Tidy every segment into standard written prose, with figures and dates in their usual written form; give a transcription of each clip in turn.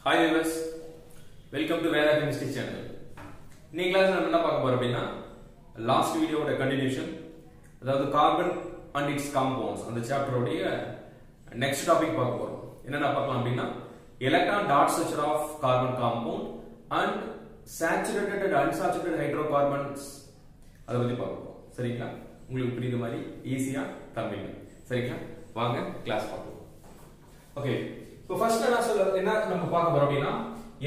Hi viewers, welcome to Veda Chemistry channel. In class we will talk about last video continuation, that is carbon and its compounds. And the chapter next topic electron dot structure of carbon compound and saturated and unsaturated hydrocarbons. அதை பத்தி பார்ப்போம். சரிங்களா? உங்களுக்கு புரியுற மாதிரி ஈஸியா தமிழ்ல. சரிங்களா? வாங்க கிளாஸ் பார்ப்போம். ஓகே. இப்போ ஃபர்ஸ்ட் என்ன நம்ம பார்க்க போறோம் அப்படினா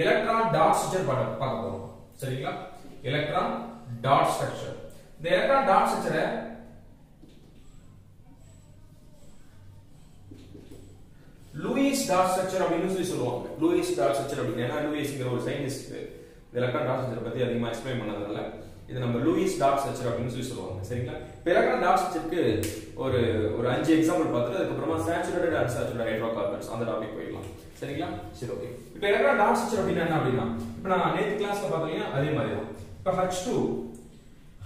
எலக்ட்ரான் டாட் ஸ்ட்ரக்சர் பார்க்க போறோம். சரிங்களா? Electron dot structure. இந்த எலக்ட்ரான் டாட் ஸ்ட்ரக்சரை லூயிஸ் டாட் ஸ்ட்ரக்சர் அப்படின்னு சொல்லுவாங்க. லூயிஸ் டாட் ஸ்ட்ரக்சர் அப்படினா லூயிஸ்ங்கிற ஒரு சயின்டிஸ்ட் எலக்ட்ரான் டாட் ஸ்ட்ரக்சர் பத்தி அதிகமா எக்ஸ்பிளைன் பண்ணதனால இது நம்ம லூயிஸ் டாட் ஸ்ட்ரக்சர் அப்படின்னு சொல்லுவாங்க. சரிங்களா? எலக்ட்ரான் டாட் ஸ்ட்ரக்சருக்கு ஒரு 5 எக்ஸாம்பிள் பார்த்துட்டு அதுக்கு அப்புறமா சேச்சுரேட்டட் அண்ட் அன்சாச்சுரேட்டட் ஹைட்ரோகார்பன்ஸ் அந்த டாபிக் போயிடலாம். சரிங்களா? சரி ஓகே. இப்போ எலக்ட்ரான் டாட் ஸ்ட்ரக்சர் அப்படினா என்ன அப்படினா இப்போ நான் நேத்து கிளாஸ்ல பார்த்தீங்க அதே மாதிரி தான். இப்போ H2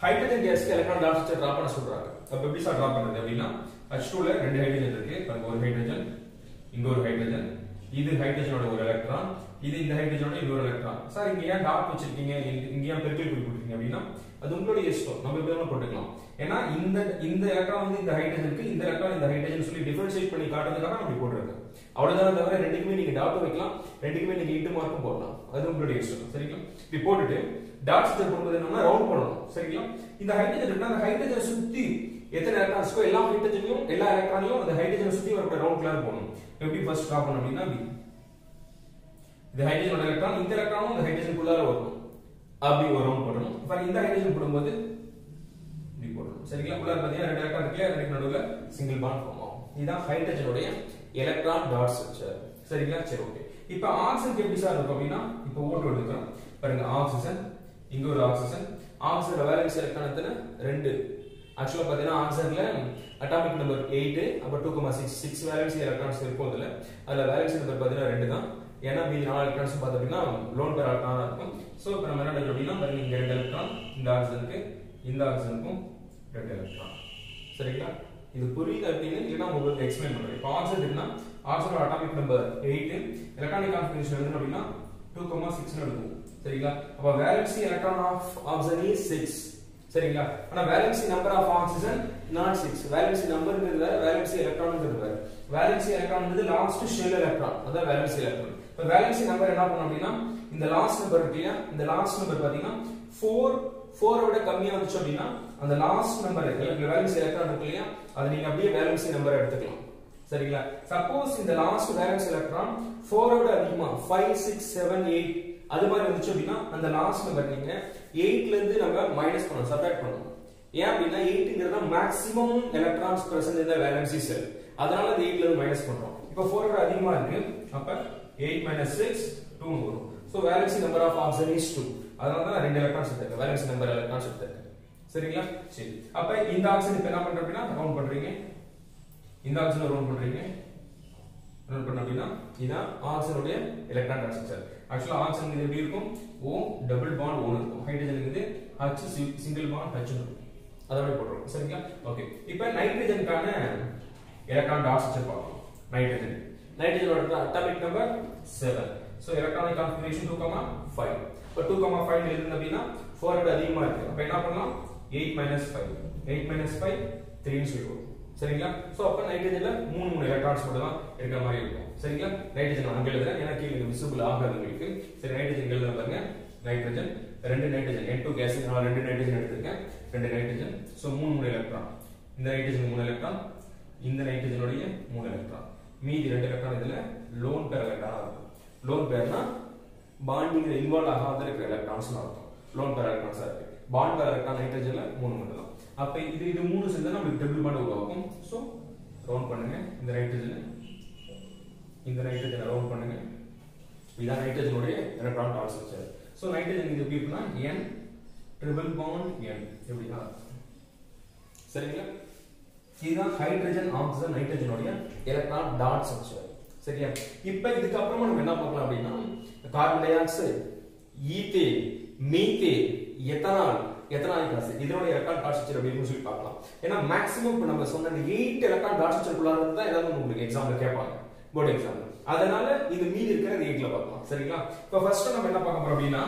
ஹைட்ரஜன் கேஸ்க்கு எலக்ட்ரான் டாட் ஸ்ட்ரக்சர் டிரா பண்ண சொல்றாங்க. அப்ப எப்படி சார் டிரா பண்றது அப்படினா H2 ல ரெண்டு ஹைட்ரஜன் இருக்கு. பாருங்க ஒரு ஹைட்ரஜன் இங்க ஒரு ஹைட்ரஜன் இது ஹைட்ரஜனோட ஒரு எலக்ட்ரான் இது இந்த ஹைட்ரஜனோட இன்னொரு எலக்ட்ரான். சார் இங்க ஏன் டாட் வச்சிருக்கீங்க இங்க ஏன் பெருக்கல் குறி போட்டுருக்கீங்க அப்படினா அது உங்களுடைய இஷ்டம். நம்ம எப்படி வேணா போட்டுக்கலாம். ஏன்னா இந்த எலக்ட்ரான் வந்து இந்த ஹைட்ரஜனுக்கு இந்த எலக்ட்ரான் இந்த ஹைட்ரஜன் சொல்லி டிஃபரன்ஷியேட் பண்ணி காட்டுறதுக்காக அப்படி போட்டுருக்கேன். அவ்வளவுதான் தவிர ரெண்டுக்குமே நீங்க டாட் வைக்கலாம் ரெண்டுக்குமே நீங்க இன்டு மார்க்கும் போடலாம். அது உங்களுடைய இஷ்டம். சரிங்களா? இப்படி போட்டுட்டு டாட் ஸ்ட்ரக்சர் போடும்போது என்னன்னா ரவுண்ட் பண்ணணும். சரிங்களா? இந்த ஹைட்ரஜன் இருக்குன்னா அந்த ஹைட்ரஜனை சுத்தி எத்தனை எலக்ட்ரான்ஸ்க்கோ எல்லா ஹைட்ரஜனையும் எல்லா எலக்ட்ரானையும் அந்த ஹைட்ரஜனை சுத்தி ஒரு ரவுண்ட் கலர் போடணும். எப்படி ஃபர்ஸ்ட் டிரா பண்ணனும் அப்படினா இந்த ஹைட்ரஜனோட எலக்ட்ரான் இந்த எலக்ட்ரானும் அந்த ஹைட்ரஜனுக்குள்ளார வரும். அப்படி ஒரு ரவுண்ட் போடணும். இப்போ இந்த ஹைட்ரஜன் போடும்போது இப்படி போடணும். சரிங்களா? உள்ளார பாத்தீங்கன்னா ரெண்டு எலக்ட்ரான் இருக்கு அதுக்கு நடுவுல சிங்கிள் பாண்ட் ஃபார்ம் ஆகும். இதுதான் ஹைட்ரஜனோட எலக்ட்ரான் டாட் ஸ்ட்ரக்சர். சரிங்களா? சரி ஓகே. இப்போ ஆக்ஸிஜன் எப்படி சார் இருக்கும் அப்படினா இப்போ ஓட்டு எடுத்துறோம். பாருங்க ஆக்ஸிஜன் இங்க ஒரு ஆக்ஸிஜன் ஆக்ஸிஜனோட வேலன்ஸ் எலக்ட்ரான் எத்தனை 2. ஆக்சுவலா பாத்தீங்கன்னா ஆக்ஸிஜன்ல அட்டாமிக் நம்பர் 8 அப்ப 2,6 வேலன்ஸ் எலக்ட்ரான்ஸ் இருக்கும். அதுல வேலன்ஸ் நம்பர் பாத்தீங்கன்னா 2 தான். ஏன்னா மீதி 4 எலக்ட்ரான்ஸ் பார்த்தீங்கன்னா லோன் பேர் எலக்ட்ரானா இருக்கும். சோ இப்போ நம்ம என்ன பண்றோம் அப்படினா பாருங்க இங்க 2 எலக்ட்ரான் இந்த ஆக்ஸிஜனுக்கு இந்த ஆக்ஸிஜனுக்கும் 2 எலக்ட்ரான். சரிங்களா? இது புரியுது அப்படின்னு இல்லனா உங்களுக்கு எக்ஸ்பிளைன் பண்றேன். இப்போ ஆக்ஸிஜன் இருக்குன்னா ஆக்ஸிஜனோட அட்டாமிக் நம்பர் 8 எலக்ட்ரானிக் கான்ஃபிகரேஷன் வந்து அப்படினா 2,6 ன்னு இருக்கும். சரிங்களா? அப்ப valency electron of oxygen is 6. சரிங்களா? ஆனா valency number of oxygen not 6. Valency நம்பர்ங்கிறது வேலன்சி எலக்ட்ரான்ங்கிறது valency electron last shell electron அதான் வேலன்சி எலக்ட்ரான். இப்ப வேலன்சி நம்பர் என்ன பண்ணனும் அப்படினா இந்த லாஸ்ட் நம்பர் இருக்குல இந்த லாஸ்ட் நம்பர் பாத்தீங்கன்னா 4 விட கம்மியா வந்துச்சு அப்படினா அந்த லாஸ்ட் நம்பர் வேலன்சி எலக்ட்ரான் இருக்கு இல்லையா அது நீங்க அப்படியே வேலன்சி நம்பர் எடுத்துக்கலாம். சரிங்களா? சப்போஸ் இந்த லாஸ்ட் வேலன்சி எலக்ட்ரான் 4 விட அதிகமா 5 6 7 8 அது மாதிரி வந்துச்சு அப்படினா அந்த லாஸ்ட் நம்பர் நீங்க 8 ல இருந்து நம்ம மைனஸ் பண்ணனும் சப்ட்ராக்ட் பண்ணனும். ஏன் அப்படினா 8ங்கிறது maximum electrons present in the valency shell. அதனால அந்த 8 ல இருந்து மைனஸ் பண்றோம். இப்போ 4 விட அதிகமா இருக்கு. அப்ப 8 - 6 2 வரும். So valency number of oxygen is 2. அதனால தான் ரெண்டு எலக்ட்ரான்ஸ் எடுத்துக்கேன். வேலன்சி நம்பர் எலக்ட்ரான்ஸ் எடுத்துக்கேன். சரிங்களா? சரி. அப்ப இந்த ஆக்ஸிஜன் இப்ப என்ன பண்றோம் அப்படினா ரவுண்ட் பண்றீங்க. இந்த ஆக்ஸிஜன் ரவுண்ட் பண்றீங்க. ரவுண்ட் பண்ண அப்படினா இதான் ஆக்ஸிஜனுடைய எலக்ட்ரான் டாட் ஸ்ட்ரக்சர். ஆக்சுவலா ஆக்ஸிஜன் இது எப்படி இருக்கும்? O டபுள் பாண்ட் O இருக்கும். ஹைட்ரஜனுக்கு இது H சிங்கிள் பாண்ட் H இருக்கும். அதோட போடுறோம். சரிங்களா? ஓகே. இப்போ நைட்ரஜனுக்கான எலக்ட்ரான் டாட் ஸ்ட்ரக்சர் பார்ப்போம். நைட்ரஜனோட atomic number 7. So electronic configuration 2,5. இப்போ 2,5 எழுதுங்க அப்படினா 4 விட அதிகமா இருக்கு. அப்ப என்ன பண்ணலாம்? 8 - 5 3 ன்னு சொல்லுவோம். சரிங்களா? சோ அப்ப நைட்ரஜன்ல 3 எலக்ட்ரான்ஸ் மட்டும் தான் இருக்கிற மாதிரி இருக்கும். சரிங்களா? நைட்ரஜன் அங்க எழுதுறேன். ஏன்னா கீழ விசிபிள் ஆகாது உங்களுக்கு. சரி நைட்ரஜன் எழுதுறேன் பாருங்க. நைட்ரஜன் 2 நைட்ரஜன் N2 கேஸ் நான் 2 நைட்ரஜன் எடுத்துக்கேன். 2 நைட்ரஜன். So 3 electron. இந்த நைட்ரஜன் 3 எலக்ட்ரான். இந்த நைட்ரஜனோட 3 எலக்ட்ரான். மீதி 2 எலக்ட்ரான் இதுல லோன் பேர் எலக்ட்ரான் இருக்கும். லோன் பேர்னா பாண்டிங்ல இன்வால்வ் ஆகாத இருக்கிற எலக்ட்ரான்ஸ் அர்த்தம். லோன் பேர் எலக்ட்ரான்ஸ் இருக்கு. பாண்ட் பேர் எலக்ட்ரான் நைட்ரஜன்ல 3 மட்டும் தான். அப்ப இது 3 சேர்ந்தா நமக்கு டபுள் பாண்ட் உருவாகும். சோ ரவுண்ட் பண்ணுங்க. இந்த நைட்ரஜனை ரவுண்ட் பண்ணுங்க. இதான் நைட்ரஜனோட electron dot structure. So nitrogen இது எப்படி இருக்குன்னா N ட்ரிபிள் பாண்ட் N எப்படினா சரிங்களா? இதுதான் ஹைட்ரஜன் ஆக்ஸிஜன் நைட்ரஜனோட எலக்ட்ரான் டாட் ஸ்ட்ரக்சர். சரியா? இப்போ இதுக்கு அப்புறமா நம்ம என்ன பார்க்கலாம் அப்படினா carbon dioxide ethane methane ethanolic acid இதோட எலக்ட்ரான் டாட் ஸ்ட்ரக்சர் அப்படின்னு சொல்லி பார்க்கலாம். ஏன்னா மேக்ஸिमम இப்ப நம்ம சொன்ன 8 எலக்ட்ரான் டாட் ஸ்ட்ரக்சர் குள்ள இருந்தா ஏதாவது உங்களுக்கு எக்ஸாம்ல கேட்பாங்க. போர்டு எக்ஸாம்ல அதனால இந்த மீதி இருக்கிற 8ல பார்க்கலாம் சரிங்களா. இப்போ ஃபர்ஸ்ட் நம்ம என்ன பார்க்க போறோம் அப்படின்னா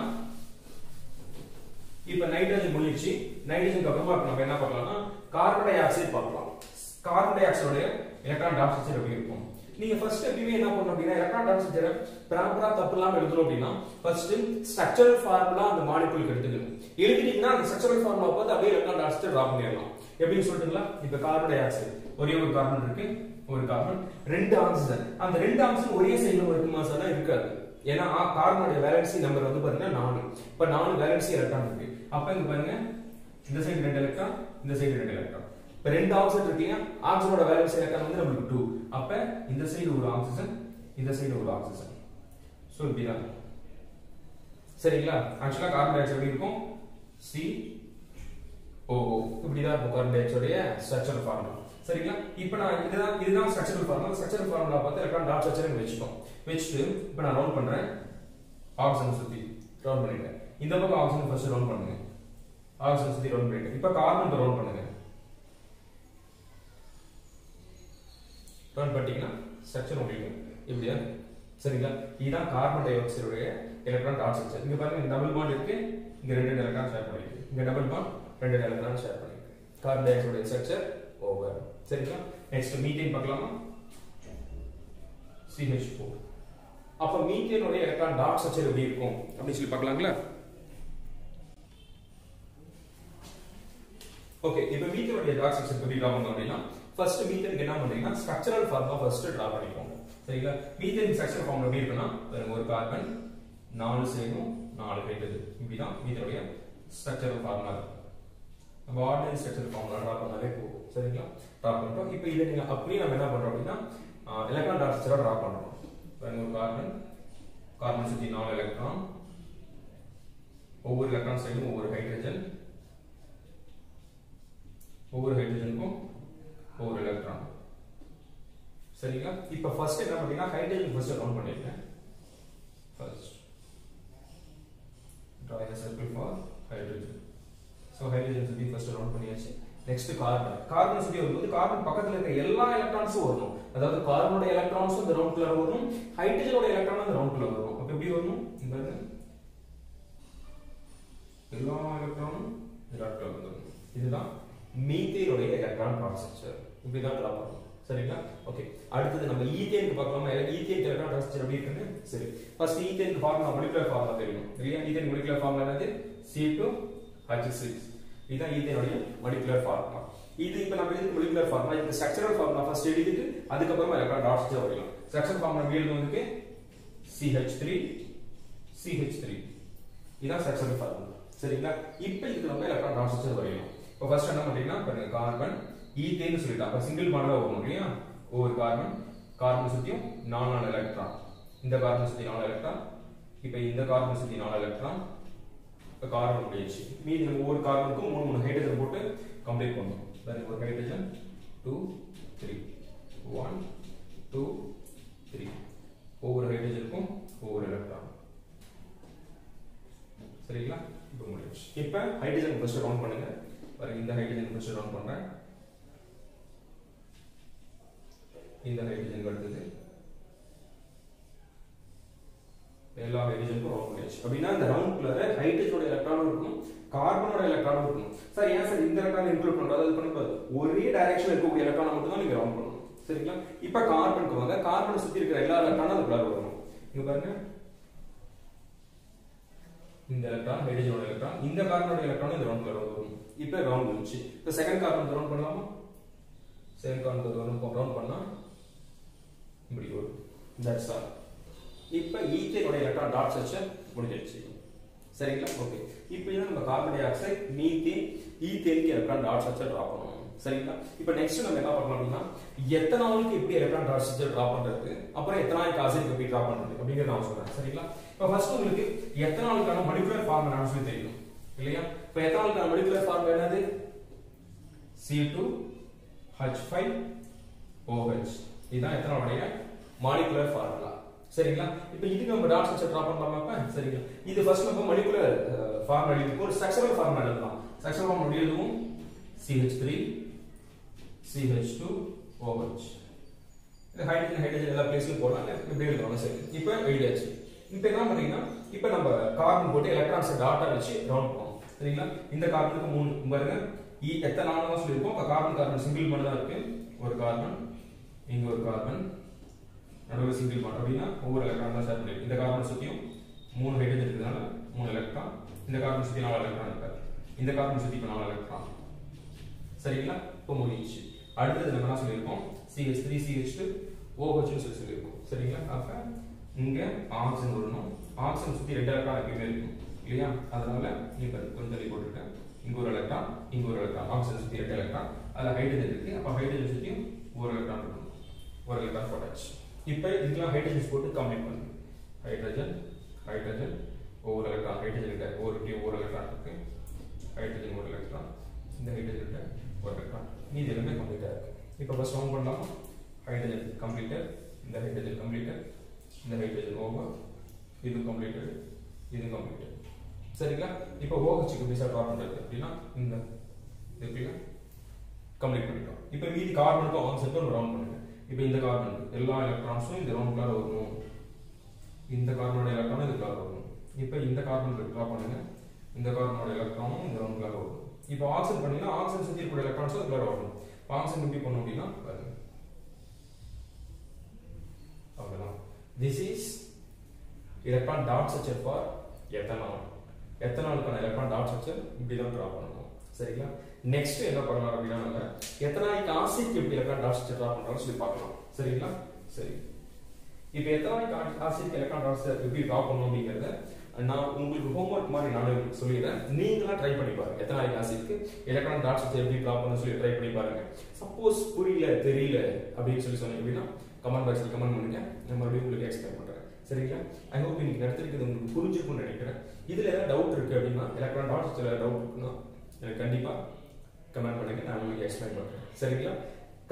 இப்போ நைட்ரஜன் முடிஞ்சிச்சு. நைட்ரஜனுக்கு அப்புறமா நம்ம என்ன பார்க்கலாம்னா கார்பன் டை ஆக்சைடு பார்க்கலாம். கார்பன் டை ஆக்சைடோட எலக்ட்ரான் டாட் ஸ்ட்ரக்சர் எப்படி இருக்கும். நீங்க ஃபர்ஸ்ட் எப்பவுமே என்ன பண்ணணும் அப்படின்னா எலக்ட்ரான் டாட் ஸ்ட்ரக்சர் ப்ராப்பரா தப்பு இல்லாம எழுதணும் அப்படின்னா ஃபர்ஸ்ட் ஸ்ட்ரக்சரல் ஃபார்முலா அந்த மாலிக்யூலுக்கு எடுத்துக்கணும். எழுதிட்டீங்கன்னா அந்த ஸ்ட்ரக்சரல் ஃபார்முலா பார்த்து அப்படியே எலக்ட்ரான் டாட் ஸ்ட்ரக்சர் டிரா பண்ணிடலாம். எப்படின்னு சொல்லிட்டுங்களா. இப்போ கார்பன் டை ஆக்சைடு ஒரே ஒரு கார்பன் இருக்கு, ஒரு கார்பன், 2 ஆக்சிஜன். அந்த 2 ஆக்சிஜன் ஒரே சைடுல இருக்குமா சார்? இருக்காது. ஏன்னா கார்பனோட வேலன்சி நம்பர் வந்து பாத்தீங்கன்னா 4. இப்ப 4 வேலன்சி எலக்ட்ரான் இருக்கு. அப்ப இங்க பாருங்க இந்த சைடு 2 எலக்ட்ரான், இந்த சைடு 2 எலக்ட்ரான். இப்ப 2 ஆக்சிஜன் இருக்கீங்க. ஆக்சிஜனோட வேலன்சி எலக்ட்ரான் வந்து நமக்கு 2. அப்ப இந்த சைடு ஒரு ஆக்சிஜன், இந்த சைடு ஒரு ஆக்சிஜன். சோ இப்படிதான் சரிங்களா. ஆக்சுவலா கார்பன் டை ஆக்சைடு இருக்கும் COO இப்படிதான் இருக்கும் கார்பன் டை ஆக்சைடோட ஸ்ட்ரக்சரல் ஃபார்முலா சரிங்களா. இப்போ நான் இதுதான் ஸ்ட்ரக்சரல் ஃபார்முலா. ஸ்ட்ரக்சரல் ஃபார்முலா பார்த்து எலக்ட்ரான் டாட் ஸ்ட்ரக்சர் வெச்சுட்டோம். வெச்சிட்டு இப்போ நான் ரவுண்ட் பண்றேன். ஆக்சிஜன் சுத்தி ரவுண்ட் பண்ணிட்டேன். இந்த பக்கம் ஆக்சிஜன் ஃபர்ஸ்ட் ரவுண்ட் பண்ணுங்க. ஆக்சிஜன் சுத்தி ரவுண்ட் பண்ணிட்டேன். இப்போ கார்பன் ரவுண்ட் பண்ணுங்க. ரவுண்ட் பண்ணிட்டீங்கன்னா ஸ்ட்ரக்சர் உங்களுக்கு இப்படியா சரிங்களா. இதுதான் கார்பன் டை ஆக்சைடோட எலக்ட்ரான் டாட் ஸ்ட்ரக்சர். இங்க பாருங்க டபுள் பாண்ட் இருக்கு. இங்க 2 எலக்ட்ரான் ஷேர் பண்ணிருக்கு. இங்க டபுள் பாண்ட் 2 எலக்ட்ரான் ஷேர் பண்ணிருக்கு. கார்பன் டை ஆக்சைடோட ஸ்ட்ரக்சர் ஓவர் சரிங்களா. நெக்ஸ்ட் மீத்தேன் பார்க்கலாமா. CH4. அப்ப மீத்தேனோட எலக்ட்ரான் டாட் ஸ்ட்ரக்சர் எப்படி இருக்கும் அப்படி சொல்லி பார்க்கலாங்களா. ஓகே இப்போ மீத்தேனோட டாட் ஸ்ட்ரக்சர் எப்படி டிரா பண்ணலாம் அப்படின்னா ஃபர்ஸ்ட் மீத்தேனுக்கு என்ன பண்றீங்கன்னா ஸ்ட்ரக்சரல் ஃபார்முலா ஃபர்ஸ்ட் டிரா பண்ணிக்கோங்க சரிங்களா. மீத்தேன் ஸ்ட்ரக்சரல் ஃபார்முலா எப்படி இருக்குன்னா ஒரு கார்பன் 4 சேர்ந்தும் 4 ஹைட்ரஜன் இப்படிதான் மீத்தேனோட ஸ்ட்ரக்சரல் ஃபார்முலா இருக்கும். நம்ம ஆர்டினரி ஸ்ட்ரக்சர் ஃபார்முலா டிரா பண்ணாலே போதும் சரிங்களா. டிரா பண்ணிட்டோம். இப்போ இதை நீங்க அப்படியே நம்ம என்ன பண்றோம் அப்படின்னா எலக்ட்ரான் டாட் ஸ்ட்ரக்சரா டிரா பண்றோம். ஒரு கார்பன், கார்பன் சுத்தி 4 எலக்ட்ரான், ஒவ்வொரு எலக்ட்ரான் சைடும் ஒவ்வொரு ஹைட்ரஜன், ஒவ்வொரு ஹைட்ரஜனுக்கும் ஒவ்வொரு எலக்ட்ரான் சரிங்களா. இப்போ ஃபர்ஸ்ட் என்ன பண்ணீங்கன்னா ஹைட்ரஜன் ஃபர்ஸ்ட் ரவுண்ட் பண்ணிருக்கேன். First draw a circle for hydrogen. So hydrogen சுத்தி ஃபர்ஸ்ட் ரவுண்ட் பண்ணியாச்சு. Next carbon. கார்பன் சுத்தி வரும்போது கார்பன் பக்கத்துல இருக்க எல்லா எலக்ட்ரான்ஸும் வரணும். அதாவது கார்பனோட எலக்ட்ரான்ஸும் இந்த ரவுண்ட் குள்ள வரணும், ஹைட்ரஜனோட எலக்ட்ரானும் இந்த ரவுண்ட் குள்ள வரணும். அப்ப எப்படி வரணும்? இங்க பாருங்க. எல்லா எலக்ட்ரானும் இந்த ரவுண்ட் குள்ள வரணும். இதுதான் மீத்தேனோட எலக்ட்ரான் டாட் ஸ்ட்ரக்சர். இப்படி தான் டிரா பண்ணணும். சரிங்களா? ஓகே. அடுத்து நம்ம ஈத்தேனுக்கு பார்க்கலாமா? ஈத்தேன் எலக்ட்ரான் டாட் ஸ்ட்ரக்சர் எப்படி இருக்குன்னு சரி. First ethane formula molecular formula தெரியும். இல்லையா? ஈத்தேன் மாலிகுலர் ஃபார்முலா என்னது? C2H6. இதுதான் ஈத்தேனோட மாலிகுலர் ஃபார்முலா. இது இப்போ நம்ம இதுக்கு மாலிகுலர் ஃபார்முலா, இந்த ஸ்ட்ரக்சரல் ஃபார்முலா ஃபர்ஸ்ட் எழுதிட்டு அதுக்கு அப்புறமா எலக்ட்ரான் டாட் ஸ்ட்ரக்சர் வரையலாம். ஸ்ட்ரக்சரல் ஃபார்முலா எழுதுறதுக்கு CH3 இதான் ஸ்ட்ரக்சரல் ஃபார்முலா. சரிங்களா? இப்போ இதுக்கு நம்ம எலக்ட்ரான் டாட் ஸ்ட்ரக்சர் வரையலாம். இப்போ ஃபர்ஸ்ட் என்ன பண்றீங்கன்னா பாருங்க கார்பன் ஈத்தேன் சொல்லிட்டா. அப்ப சிங்கிள் பாண்டா வரும் இல்லையா? ஒவ்வொரு கார்பன் சுத்தியும் 4 எலக்ட்ரான். இந்த கார்பன் சுத்தி 4 எலக்ட்ரான். இப்போ இந்த கார்பன் சுத்தி 4 எலக்ட்ரான். இப்போ கார்பன் முடிஞ்சிச்சு. மீதி நம்ம ஒவ்வொரு கார்பனுக்கும் 3 ஹைட்ரஜன் போட்டு கம்ப்ளீட் பண்ணோம். பாருங்க ஒரு ஹைட்ரஜன் 2 3 1 2 3. ஒவ்வொரு ஹைட்ரஜனுக்கும் ஒவ்வொரு எலக்ட்ரான். சரிங்களா? இப்போ முடிஞ்சிச்சு. இப்போ ஹைட்ரஜன் ஃபர்ஸ்ட் ரவுண்ட் பண்ணுங்க. பாருங்க இந்த ஹைட்ரஜன் ஃபர்ஸ்ட் ரவுண்ட் பண்றேன். இந்த ஹைட்ரஜன் அடுத்தது எல்லா ஹைட்ரஜனுக்கும் ரவுண்ட் பண்ணியாச்சு. அப்படின்னா இந்த ரவுண்ட்ல ஹைட்ரஜனோட எலக்ட்ரானும் இருக்கும், கார்பனோட எலக்ட்ரானும் இருக்கும். சார் ஏன் சார் இந்த எலக்ட்ரான் இன்க்ளூட் பண்றது? அது பண்ணும்போது ஒரே டைரக்ஷன்ல இருக்கக்கூடிய எலக்ட்ரானை மட்டும் தான் நீங்க ரவுண்ட் பண்ணணும். சரிங்களா? இப்போ கார்பனுக்கு வாங்க. கார்பனை சுத்தி இருக்கிற எல்லா எலக்ட்ரானும் அதுக்குள்ள வரணும். இங்க பாருங்க இந்த எலக்ட்ரான் ஹைட்ரஜனோட எலக்ட்ரான், இந்த கார்பனோட எலக்ட்ரான் இந்த ரவுண்ட்ல வரும். இப்போ ரவுண்ட் வந்துச்சு. இப்போ செகண்ட் கார்பன் ரவுண்ட் பண்ணலாமா? செகண்ட் கார்பன் ரவுண்ட் பண்ணா இப்படி வரும். That's all. இப்போ ஈத்தேனோட எலக்ட்ரான் டாட் ஸ்ட்ரக்சர் முடிஞ்சிருச்சு. சரிங்களா? ஓகே. இப்போ இத நம்ம கார்பன் டை ஆக்சைடு, மீத்தேன், ஈத்தேனுக்கு எலக்ட்ரான் டாட் ஸ்ட்ரக்சர் டிரா பண்ணனும். சரிங்களா? இப்போ நெக்ஸ்ட் நம்ம என்ன பார்க்கலாம் அப்படினா எத்தனாலுக்கு எப்படி எலக்ட்ரான் டாட் ஸ்ட்ரக்சர் டிரா பண்றது, அப்புறம் எத்தனாலிக் ஆசிட் எப்படி டிரா பண்றது அப்படிங்கறத நான் சொல்றேன். சரிங்களா? இப்போ ஃபர்ஸ்ட் உங்களுக்கு எத்தனாலுக்கான மாலிகுலர் ஃபார்முலா நான் சொல்லி தெரியும் இல்லையா? இப்போ எத்தனாலுக்கான மாலிகுலர் ஃபார்முலா என்னது? C2H5OH. இதுதான் எத்தனாலுடைய மாலிகுலர் ஃபார்முலா. சரிங்களா? இப்போ இதுக்கு நம்ம டாட் ஸ்ட்ரக்சர் டிரா பண்ணலாமா? அப்ப சரிங்களா? இது ஃபர்ஸ்ட் நம்ம மாலிகுலர் ஃபார்முலா எழுதிப்போம். ஒரு ஸ்ட்ரக்சரல் ஃபார்முலா எழுதலாம். ஸ்ட்ரக்சரல் ஃபார்முலா எழுதுவோம். CH3 CH2OH. இந்த ஹைட்ரஜன் எல்லா பிளேஸ்லயும் போடலாம், இப்படி எழுதணும். சரி, இப்போ எழுதியாச்சு. இப்போ என்ன பண்றீங்கன்னா இப்போ நம்ம கார்பன் போட்டு எலக்ட்ரான்ஸ் டாட்டா வச்சு ரவுண்ட் பண்ணுவோம். சரிங்களா? இந்த கார்பனுக்கு 3 பாருங்க, எத்தனாலும் தான் சொல்லியிருக்கோம். கார்பன் கார்பன் சிங்கிள் பாண்ட் தான் இருக்கு. ஒரு கார்பன், இங்க ஒரு கார்பன், நடுவில் சிங்கிள் பாண்ட். அப்படின்னா ஒவ்வொரு எலக்ட்ரான் தான் ஷேர் பண்ணிருக்கு. இந்த கார்பன் சுத்தியும் 3 ஹைட்ரஜன் இருக்கிறதுனால 3 எலக்ட்ரான், இந்த கார்பன் சுத்தி 4 எலக்ட்ரான் இருக்காது, இந்த கார்பன் சுத்தி இப்போ 4 எலக்ட்ரான். சரிங்களா? இப்போ முடிஞ்சிச்சு. அடுத்தது நம்ம என்ன சொல்லியிருக்கோம், CH3 CH2 OH சொல்லி சொல்லியிருக்கோம். சரிங்களா? அப்ப இங்க ஆக்சிஜன் வரணும். ஆக்சிஜன் சுத்தி 2 எலக்ட்ரான் எப்பயுமே இருக்கும் இல்லையா? அதனால இங்க கொஞ்சம் தள்ளி போட்டுருக்கேன். இங்க ஒரு எலக்ட்ரான், இங்க ஒரு எலக்ட்ரான். ஆக்சிஜன் சுத்தி 2 எலக்ட்ரான், அதுல ஹைட்ரஜன் இருக்கு. அப்ப ஹைட்ரஜன் சுத்தியும் ஒரு எலக்ட்ரான் இருக்கும். ஒரு எலக்ட்ரான் போட்டாச்சு. இப்போ இதெல்லாம் ஹைட்ரஜன் போட்டு கம்ப்ளீட் பண்ணுங்க. ஹைட்ரஜன் ஹைட்ரஜன் ஒவ்வொரு எலக்ட்ரான், ஹைட்ரஜன் கிட்ட ஒரு எலக்ட்ரான் இருக்கு. ஹைட்ரஜன் ஒரு எலக்ட்ரான், இந்த ஹைட்ரஜன் கிட்ட ஒரு எலக்ட்ரான். மீதி எல்லாமே கம்ப்ளீட்டா இருக்கு. இப்போ ஃபர்ஸ்ட் ரவுண்ட் பண்ணலாமா? ஹைட்ரஜன் கம்ப்ளீட்டட், இந்த ஹைட்ரஜன் கம்ப்ளீட்டட், இந்த ஹைட்ரஜன் ஓவர், இது கம்ப்ளீட்டட், இது கம்ப்ளீட்டட். சரிங்களா? இப்போ OH க்கு எப்படி ட்ரா பண்றது அப்படின்னா இந்த இருக்குல்ல கம்ப்ளீட் பண்ணிட்டோம். இப்போ மீதி கார்பனுக்கும் ஆக்சிஜனுக்கும் ரவுண்ட் பண்ணுங்க. இப்போ இந்த கார்பனுக்கு எல்லா எலக்ட்ரான்ஸும் இந்த ரவுண்ட்குள்ள வரணும். இந்த கார்பனோட எலக்ட்ரானும் இதுக்குள்ள வரணும். இப்போ இந்த கார்பனுக்கு ட்ரா பண்ணுங்க. இந்த கார்பனோட எலக்ட்ரானும் இந்த ரவுண்ட்குள்ள வரணும். இப்போ ஆக்சிஜன் பண்ணீங்கன்னா ஆக்சிஜன் சுத்தி இருக்கிற எலக்ட்ரான்ஸும் இதுக்குள்ள வரணும். ஆக்சிஜன் எப்படி பண்ணணும் அப்படின்னா பாருங்க. அவ்வளவுதான். This is electron dot structure for ethanol. எத்தனாலுக்கான எலக்ட்ரான் டாட் ஸ்ட்ரக்சர் இப்படி தான் ட்ரா பண்ணணும். சரிங்களா? நெக்ஸ்ட் என்ன பண்ணலாம் அப்படின்னா நம்ம எத்தனாலிக் ஆசிட் எப்படி எலக்ட்ரான் டாட் ஸ்ட்ரக்சர் ட்ரா பண்றோம்னு சொல்லி பார்க்கலாம். சரிங்களா? சரி, இப்போ எத்தனாலிக் ஆசிட் எலக்ட்ரான் டாட் ஸ்ட்ரக்சர் எப்படி ட்ரா பண்ணணும் அப்படிங்கறத நான் உங்களுக்கு ஹோம்வொர்க் மாதிரி நானே சொல்லிடுறேன். நீங்களா ட்ரை பண்ணி பாருங்க. எத்தனாலிக் ஆசிட்க்கு எலக்ட்ரான் டாட் ஸ்ட்ரக்சர் எப்படி ட்ரா பண்ணணும்னு சொல்லி ட்ரை பண்ணி பாருங்க. சப்போஸ் புரியல தெரியல அப்படின்னு சொல்லி சொன்னீங்க அப்படின்னா கமெண்ட் பாக்ஸ்ல கமெண்ட் பண்ணுங்க. நான் மறுபடியும் உங்களுக்கு எக்ஸ்பிளைன் பண்றேன். சரிங்களா? ஐ ஹோப் இன்னைக்கு நடத்திருக்கிறது உங்களுக்கு புரிஞ்சிருக்கும்னு நினைக்கிறேன். இதுல ஏதாவது டவுட் இருக்கு அப்படின்னா எலக்ட்ரான் டாட் ஸ்ட்ரக்சர்ல டவுட் இருக்குன்னா எனக்கு கண்டிப்பா கமெண்ட் பண்ணுங்க, நான் உங்களுக்கு எக்ஸ்பிளைன் பண்றேன். சரிங்களா?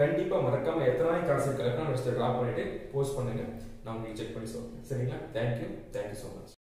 கண்டிப்பா மறக்காம ethanolic acid electron dot structure draw பண்ணிட்டு போஸ்ட் பண்ணுங்க, நான் உங்களுக்கு செக் பண்ணி சொல்றேன். சரிங்களா? Thank you so much.